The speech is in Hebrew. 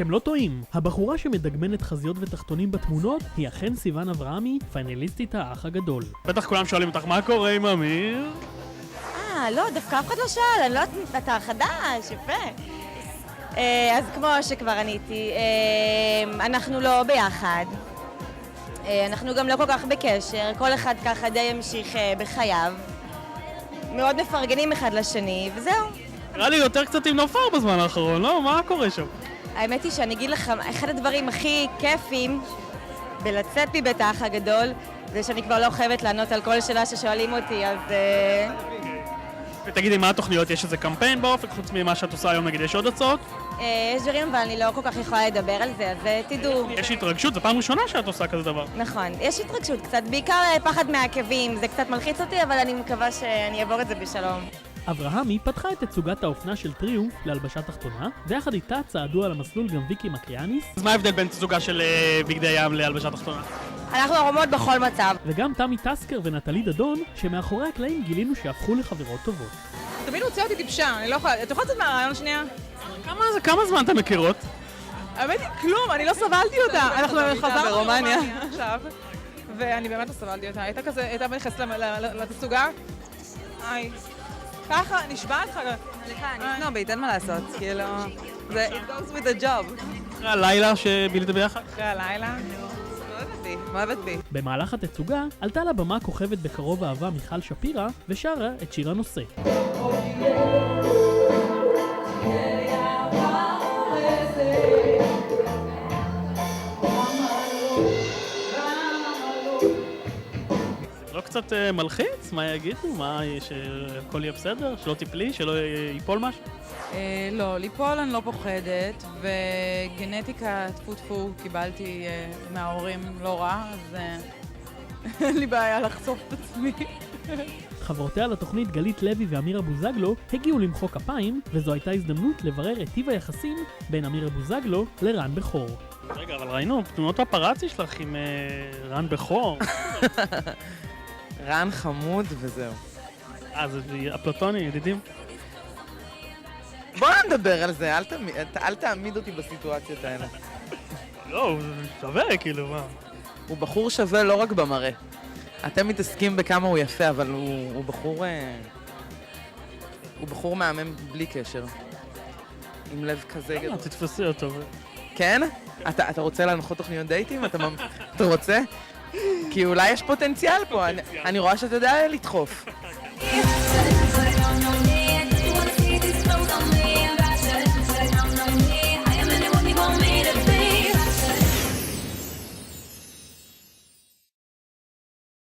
אתם לא טועים, הבחורה שמדגמנת חזיות ותחתונים בתמונות היא אכן סיוון אברהמי, פיינליסטית האח הגדול. בטח כולם שואלים אותך מה קורה עם אמיר? לא, דווקא אף אחד לא שאל, אני לא יודעת, אתה חדש, יפה. אז כמו שכבר עניתי, אנחנו לא ביחד. אנחנו גם לא כל כך בקשר, כל אחד ככה די המשיך בחייו. מאוד מפרגנים אחד לשני, וזהו. נראה לי יותר קצת עם נופר בזמן האחרון, לא? מה קורה שם? האמת היא שאני אגיד לך, אחד הדברים הכי כיפים בלצאת מבית האח הגדול, זה שאני כבר לא חייבת לענות על כל שאלה ששואלים אותי, אז... ותגידי, מה התוכניות? יש איזה קמפיין באופק, חוץ ממה שאת עושה היום, נגיד, יש עוד הצעות? יש דברים, אבל אני לא כל כך יכולה לדבר על זה, אז תדעו. יש התרגשות, זו פעם ראשונה שאת עושה כזה דבר. נכון, יש התרגשות קצת, בעיקר פחד מהעקבים, זה קצת מלחיץ אותי, אבל אני מקווה שאני אעבור את זה בשלום. אברהמי פתחה את תצוגת האופנה של טריומף להלבשה תחתונה, ויחד איתה צעדו על המסלול גם ויקי מקריאניס. אז מה ההבדל בין תצוגה של בגדי ים להלבשה תחתונה? אנחנו ערומות בכל מצב. וגם תמי טסקר ונטלי דדון, שמאחורי הקלעים גילינו שהפכו לחברות טובות. תמיד הוציא אותי טיפשה, אני לא יכולה... את יכולה לצאת מהרעיון שנייה? כמה זמן אתם מכירות? האמת היא, כלום, אני לא סבלתי אותה. אנחנו חזרנו ברומניה עכשיו, ואני באמת לא סבלתי אותה. הייתה כזה, הייתה נכנסת לתצוגה. היי. ככה, נשבעת לך. סליחה, אני סנובית, אין מה לעשות. כאילו, זה it goes with the job. אחרי הלילה שבילית ביחד? אחרי הלילה. מאוהבת בי. במהלך התצוגה עלתה לבמה כוכבת בקרוב אהבה מיכל שפירא ושרה את שיר הנושא. לא קצת מלחיץ? מה יגידו? מה, שהכל יהיה בסדר? שלא תיפלי? שלא ייפול משהו? לא, ליפול אני לא פוחדת, וגנטיקה טפו טפו קיבלתי מההורים לא רע, אז אין לי בעיה לחשוף את עצמי. חברותיה לתוכנית גלית לוי ואמירה בוזגלו הגיעו למחוא כפיים, וזו הייתה הזדמנות לברר את טיב היחסים בין אמירה בוזגלו לרן בכור. רגע, אבל ראינו תמונות פפראצי שלך עם רן בכור. רן חמוד וזהו. זה אפלטוני, ידידים? בוא נדבר על זה, אל תעמיד אותי בסיטואציות האלה. לא, הוא שווה כאילו, מה? הוא בחור שווה לא רק במראה. אתם מתעסקים בכמה הוא יפה, אבל הוא בחור מהמם בלי קשר. עם לב כזה גדול. תתפסי אותו. כן? אתה רוצה להנחות תוכניות דייטים? אתה רוצה? כי אולי יש פוטנציאל פה, אני רואה שאתה יודע לדחוף.